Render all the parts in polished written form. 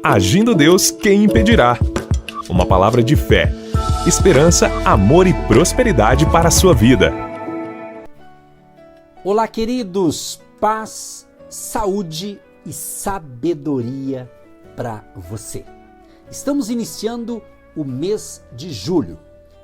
Agindo Deus, quem impedirá? Uma palavra de fé, esperança, amor e prosperidade para a sua vida. Olá, queridos! Paz, saúde e sabedoria para você. Estamos iniciando o mês de julho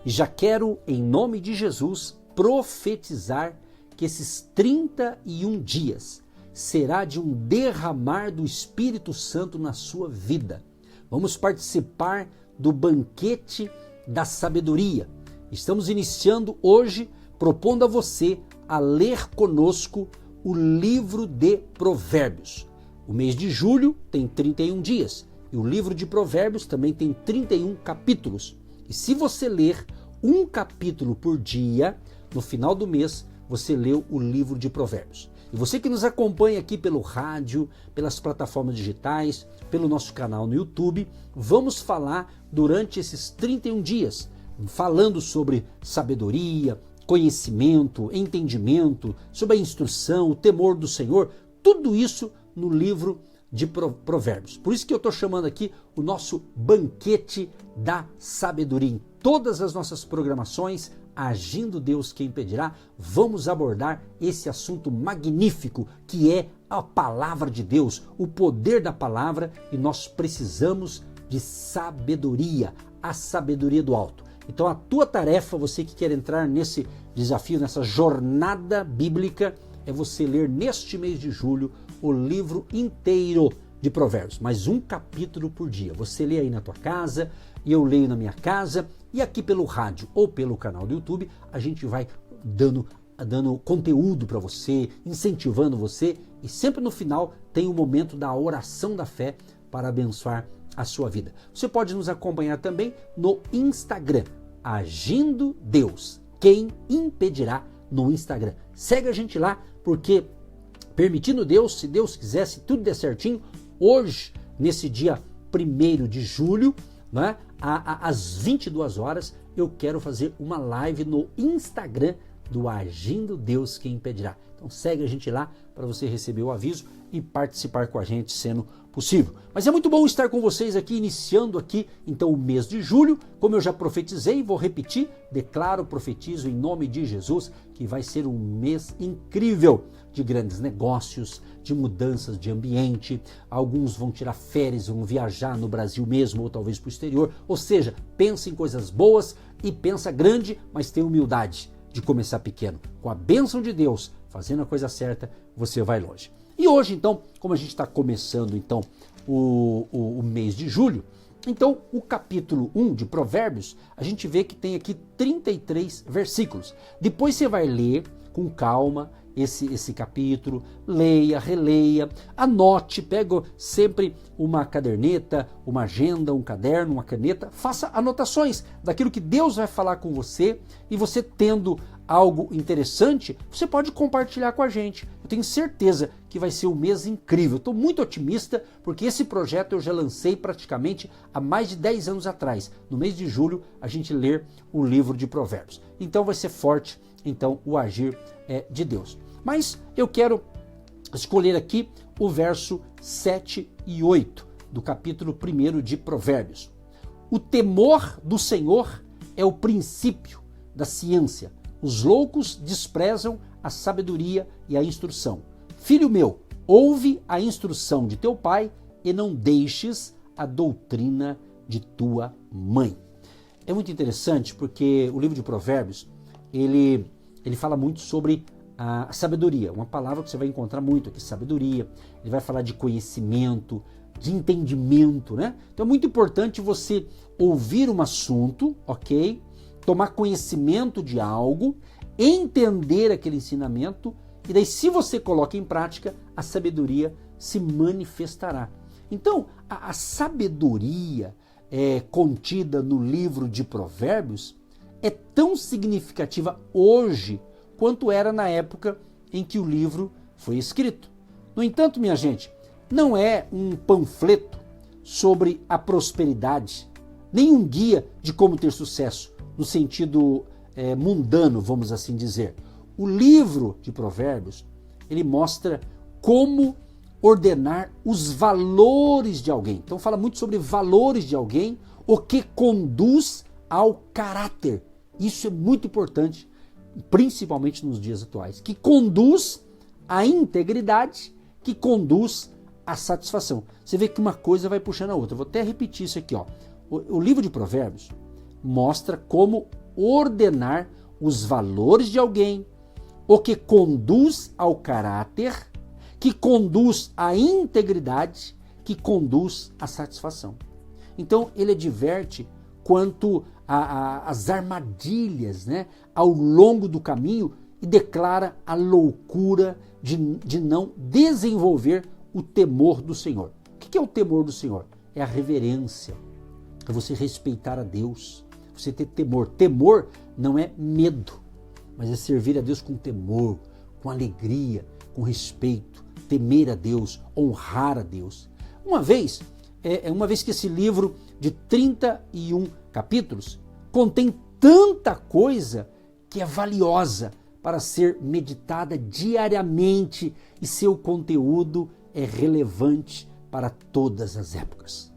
e já quero, em nome de Jesus, profetizar que esses 31 dias será de um derramar do Espírito Santo na sua vida. Vamos participar do banquete da sabedoria. Estamos iniciando hoje, propondo a você a ler conosco o livro de Provérbios. O mês de julho tem 31 dias e o livro de Provérbios também tem 31 capítulos. E se você ler um capítulo por dia, no final do mês você leu o livro de Provérbios. E você que nos acompanha aqui pelo rádio, pelas plataformas digitais, pelo nosso canal no YouTube, vamos falar durante esses 31 dias, falando sobre sabedoria, conhecimento, entendimento, sobre a instrução, o temor do Senhor, tudo isso no livro de Provérbios. Por isso que eu estou chamando aqui o nosso banquete da sabedoria. Em todas as nossas programações, Agindo Deus, quem impedirá, vamos abordar esse assunto magnífico que é a palavra de Deus, o poder da palavra, e nós precisamos de sabedoria, a sabedoria do alto. Então a tua tarefa, você que quer entrar nesse desafio, nessa jornada bíblica, é você ler neste mês de julho o livro inteiro de Provérbios, mais um capítulo por dia. Você lê aí na tua casa, e eu leio na minha casa, e aqui pelo rádio ou pelo canal do YouTube, a gente vai dando conteúdo para você, incentivando você, e sempre no final tem o momento da oração da fé para abençoar a sua vida. Você pode nos acompanhar também no Instagram, Agindo Deus, quem impedirá no Instagram. Segue a gente lá, porque permitindo Deus, se Deus quiser, se tudo der certinho, hoje, nesse dia 1º de julho, né, às 22 horas, eu quero fazer uma live no Instagram do Agindo Deus, quem impedirá. Então segue a gente lá para você receber o aviso e participar com a gente, sendo possível. Mas é muito bom estar com vocês aqui, iniciando aqui então o mês de julho. Como eu já profetizei, vou repetir, declaro, profetizo em nome de Jesus que vai ser um mês incrível de grandes negócios, de mudanças de ambiente. Alguns vão tirar férias, vão viajar no Brasil mesmo ou talvez para o exterior. Ou seja, pensa em coisas boas e pensa grande, mas tem humildade de começar pequeno. Com a bênção de Deus, fazendo a coisa certa, você vai longe. E hoje, então, como a gente está começando então o mês de julho, então o capítulo 1 de Provérbios, a gente vê que tem aqui 33 versículos. Depois você vai ler com calma esse capítulo, leia, releia, anote, pega sempre uma caderneta, uma agenda, um caderno, uma caneta, faça anotações daquilo que Deus vai falar com você, e você tendo algo interessante, você pode compartilhar com a gente. Eu tenho certeza que vai ser um mês incrível. Estou muito otimista, porque esse projeto eu já lancei praticamente há mais de 10 anos atrás. No mês de julho, a gente ler o livro de Provérbios. Então vai ser forte, então, o agir de Deus. Mas eu quero escolher aqui o verso 7 e 8 do capítulo 1 de Provérbios. O temor do Senhor é o princípio da ciência. Os loucos desprezam a sabedoria e a instrução. Filho meu, ouve a instrução de teu pai e não deixes a doutrina de tua mãe. É muito interessante porque o livro de Provérbios, ele fala muito sobre a sabedoria, uma palavra que você vai encontrar muito aqui, sabedoria. Ele vai falar de conhecimento, de entendimento, né? Então é muito importante você ouvir um assunto, ok? Tomar conhecimento de algo, entender aquele ensinamento, e daí se você coloca em prática, a sabedoria se manifestará. Então, a sabedoria contida no livro de Provérbios é tão significativa hoje quanto era na época em que o livro foi escrito. No entanto, minha gente, não é um panfleto sobre a prosperidade, nem um guia de como ter sucesso, no sentido mundano, vamos assim dizer. O livro de Provérbios, ele mostra como ordenar os valores de alguém. Então fala muito sobre valores de alguém, o que conduz ao caráter. Isso é muito importante, principalmente nos dias atuais, que conduz à integridade, que conduz à satisfação. Você vê que uma coisa vai puxando a outra. Eu vou até repetir isso aqui, ó. O livro de Provérbios mostra como ordenar os valores de alguém, o que conduz ao caráter, que conduz à integridade, que conduz à satisfação. Então ele adverte quanto às armadilhas, né, ao longo do caminho e declara a loucura de não desenvolver o temor do Senhor. O que é o temor do Senhor? É a reverência, é você respeitar a Deus, você ter temor. Temor não é medo, mas é servir a Deus com temor, com alegria, com respeito, temer a Deus, honrar a Deus. Uma vez que esse livro de 31 capítulos contém tanta coisa que é valiosa para ser meditada diariamente e seu conteúdo é relevante para todas as épocas.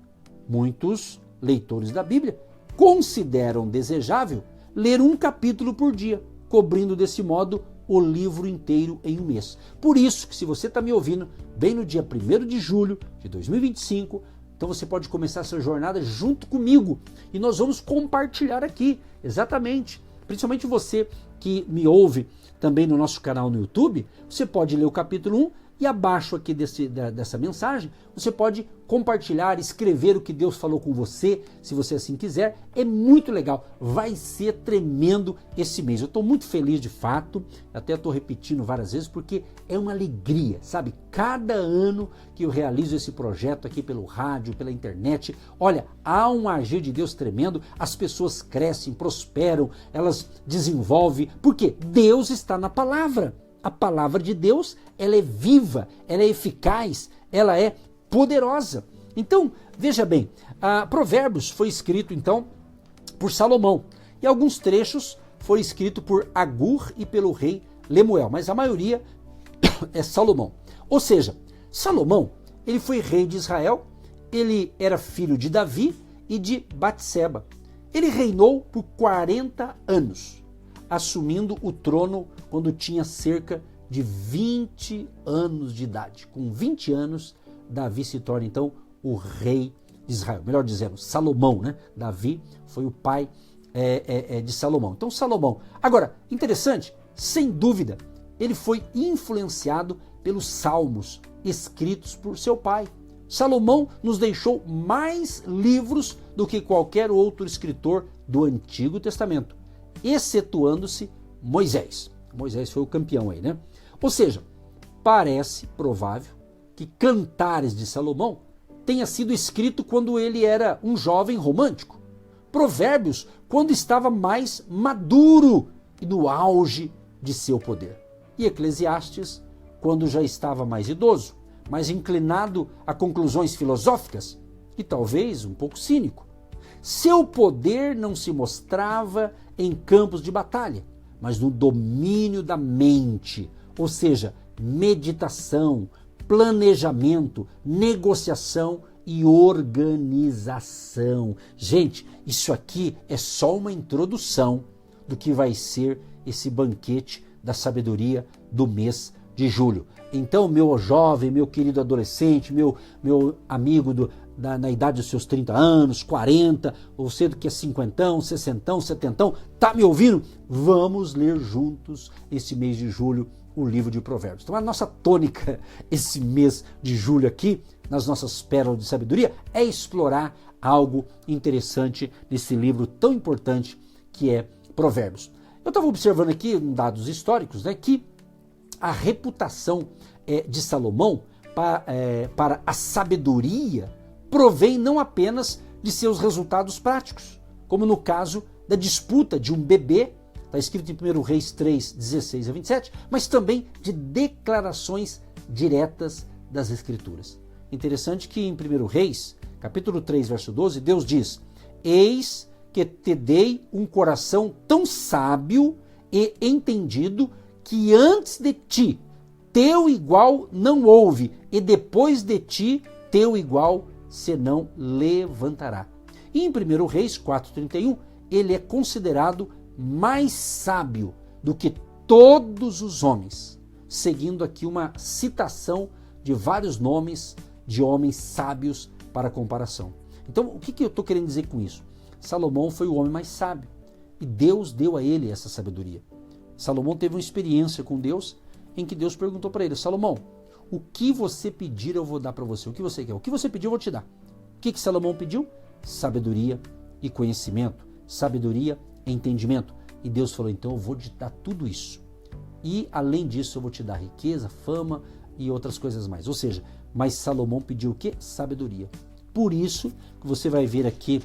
Muitos leitores da Bíblia consideram desejável ler um capítulo por dia, cobrindo desse modo o livro inteiro em um mês. Por isso que se você está me ouvindo bem no dia 1º de julho de 2025, então você pode começar essa jornada junto comigo e nós vamos compartilhar aqui, exatamente, principalmente você que me ouve também no nosso canal no YouTube, você pode ler o capítulo 1 e abaixo aqui dessa mensagem, você pode compartilhar, escrever o que Deus falou com você, se você assim quiser. É muito legal, vai ser tremendo esse mês. Eu estou muito feliz de fato, até estou repetindo várias vezes, porque é uma alegria, sabe? Cada ano que eu realizo esse projeto aqui pelo rádio, pela internet, olha, há um agir de Deus tremendo, as pessoas crescem, prosperam, elas desenvolvem, porque Deus está na palavra. A palavra de Deus, ela é viva, ela é eficaz, ela é poderosa. Então, veja bem, Provérbios foi escrito, então, por Salomão. E alguns trechos foram escritos por Agur e pelo rei Lemuel, mas a maioria é Salomão. Ou seja, Salomão, ele foi rei de Israel, ele era filho de Davi e de Batseba. Ele reinou por 40 anos, assumindo o trono quando tinha cerca de 20 anos de idade. Com 20 anos, Davi se torna então o rei de Israel. Melhor dizendo, Salomão, né? Davi foi o pai de Salomão. Então Salomão. Agora, interessante, sem dúvida, ele foi influenciado pelos salmos escritos por seu pai. Salomão nos deixou mais livros do que qualquer outro escritor do Antigo Testamento, excetuando-se Moisés. Moisés foi o campeão aí, né? Ou seja, parece provável que Cantares de Salomão tenha sido escrito quando ele era um jovem romântico. Provérbios, quando estava mais maduro e no auge de seu poder. E Eclesiastes, quando já estava mais idoso, mais inclinado a conclusões filosóficas e talvez um pouco cínico. Seu poder não se mostrava em campos de batalha, mas no domínio da mente, ou seja, meditação, planejamento, negociação e organização. Gente, isso aqui é só uma introdução do que vai ser esse banquete da sabedoria do mês de julho. Então, meu jovem, meu querido adolescente, meu amigo na idade dos seus 30 anos, 40, ou você que é 50, 60, 70, tá me ouvindo? Vamos ler juntos esse mês de julho o livro de Provérbios. Então a nossa tônica esse mês de julho aqui, nas nossas pérolas de sabedoria, é explorar algo interessante nesse livro tão importante que é Provérbios. Eu estava observando aqui, dados históricos, né, que a reputação de Salomão para a sabedoria provém não apenas de seus resultados práticos, como no caso da disputa de um bebê, está escrito em 1 Reis 3, 16 a 27, mas também de declarações diretas das Escrituras. Interessante que em 1 Reis, capítulo 3, verso 12, Deus diz: eis que te dei um coração tão sábio e entendido que antes de ti teu igual não houve, e depois de ti, teu igual se não levantará. E em 1 Reis 4,31, ele é considerado mais sábio do que todos os homens, seguindo aqui uma citação de vários nomes de homens sábios para comparação. Então, o que eu estou querendo dizer com isso? Salomão foi o homem mais sábio e Deus deu a ele essa sabedoria. Salomão teve uma experiência com Deus em que Deus perguntou para ele: Salomão, o que você pedir eu vou dar para você. O que você quer? O que você pedir eu vou te dar. O que Salomão pediu? Sabedoria e conhecimento. Sabedoria e entendimento. E Deus falou: então eu vou te dar tudo isso. E além disso eu vou te dar riqueza, fama e outras coisas mais. Ou seja, mas Salomão pediu o quê? Sabedoria. Por isso que você vai ver aqui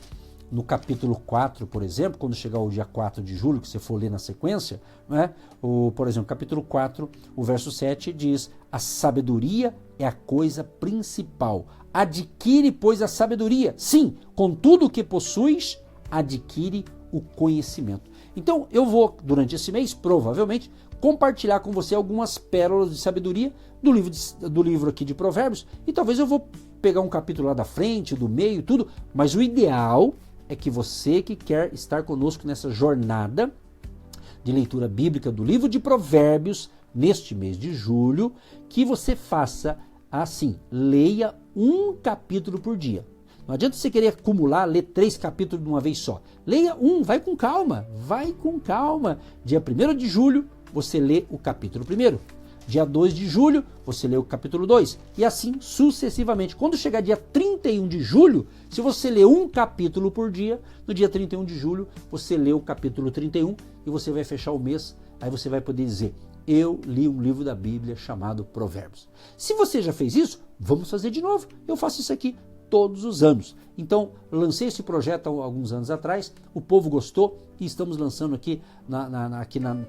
no capítulo 4, por exemplo, quando chegar o dia 4 de julho, que você for ler na sequência, né? Por exemplo, capítulo 4, o verso 7 diz: a sabedoria é a coisa principal. Adquire, pois, a sabedoria. Sim, com tudo o que possuis, adquire o conhecimento. Então, eu vou, durante esse mês, provavelmente, compartilhar com você algumas pérolas de sabedoria do livro aqui de Provérbios, e talvez eu vou pegar um capítulo lá da frente, do meio, tudo, mas o ideal é que você que quer estar conosco nessa jornada de leitura bíblica do livro de Provérbios, neste mês de julho, que você faça assim, leia um capítulo por dia. Não adianta você querer acumular, ler 3 capítulos de uma vez só. Leia um, vai com calma. Dia 1º de julho, você lê o capítulo 1º. Dia 2 de julho, você lê o capítulo 2. E assim sucessivamente. Quando chegar dia 31 de julho, se você ler um capítulo por dia, no dia 31 de julho, você lê o capítulo 31 e você vai fechar o mês. Aí você vai poder dizer: eu li um livro da Bíblia chamado Provérbios. Se você já fez isso, vamos fazer de novo. Eu faço isso aqui todos os anos. Então, lancei esse projeto há alguns anos atrás, o povo gostou e estamos lançando aqui,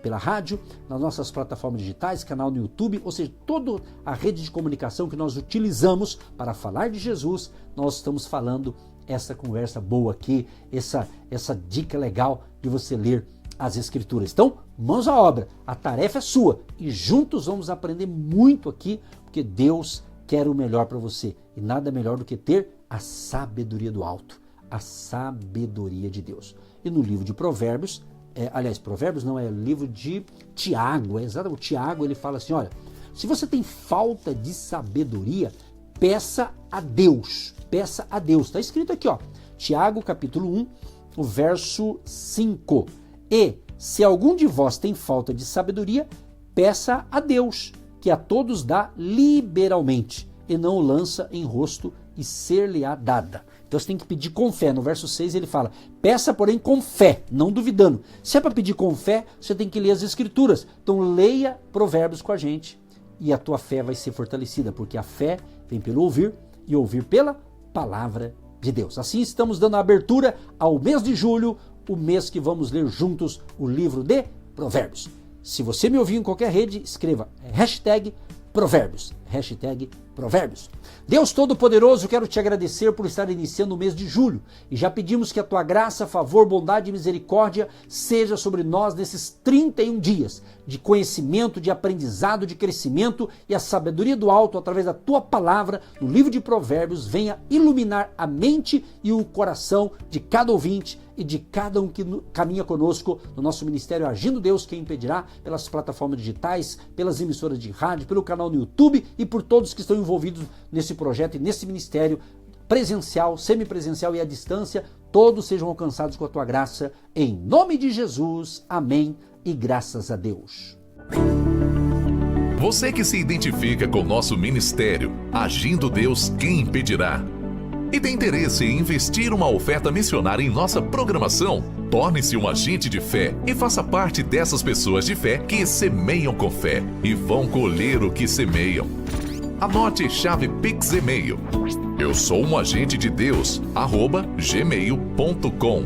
pela rádio, nas nossas plataformas digitais, canal no YouTube, ou seja, toda a rede de comunicação que nós utilizamos para falar de Jesus, nós estamos falando essa conversa boa aqui, essa dica legal de você ler as Escrituras. Então, mãos à obra, a tarefa é sua e juntos vamos aprender muito aqui, porque Deus quer o melhor para você e nada melhor do que ter a sabedoria do alto, a sabedoria de Deus. E no livro de Provérbios, Provérbios não, é o livro de Tiago, o Tiago, ele fala assim: olha, se você tem falta de sabedoria, peça a Deus, está escrito aqui, ó, Tiago capítulo 1, o verso 5, e se algum de vós tem falta de sabedoria, peça a Deus, que a todos dá liberalmente, e não o lança em rosto, e ser-lhe-á dada. Então você tem que pedir com fé. No verso 6 ele fala: peça, porém, com fé, não duvidando. Se é para pedir com fé, você tem que ler as Escrituras. Então leia Provérbios com a gente, e a tua fé vai ser fortalecida, porque a fé vem pelo ouvir, e ouvir pela palavra de Deus. Assim estamos dando a abertura ao mês de julho, o mês que vamos ler juntos o livro de Provérbios. Se você me ouvir em qualquer rede, escreva #Provérbios. #Provérbios. Deus Todo-Poderoso, quero te agradecer por estar iniciando o mês de julho. E já pedimos que a tua graça, favor, bondade e misericórdia seja sobre nós nesses 31 dias de conhecimento, de aprendizado, de crescimento, e a sabedoria do alto, através da tua palavra, no livro de Provérbios, venha iluminar a mente e o coração de cada ouvinte e de cada um que caminha conosco no nosso ministério Agindo Deus Quem Impedirá, pelas plataformas digitais, pelas emissoras de rádio, pelo canal no YouTube e por todos que estão envolvidos nesse projeto e nesse ministério presencial, semipresencial e à distância. Todos sejam alcançados com a tua graça, em nome de Jesus, amém e graças a Deus. Você que se identifica com o nosso ministério Agindo Deus Quem Impedirá e tem interesse em investir uma oferta missionária em nossa programação, torne-se um agente de fé e faça parte dessas pessoas de fé que semeiam com fé e vão colher o que semeiam. Anote chave Pix e-mail: eu sou um agente de Deus, @gmail.com.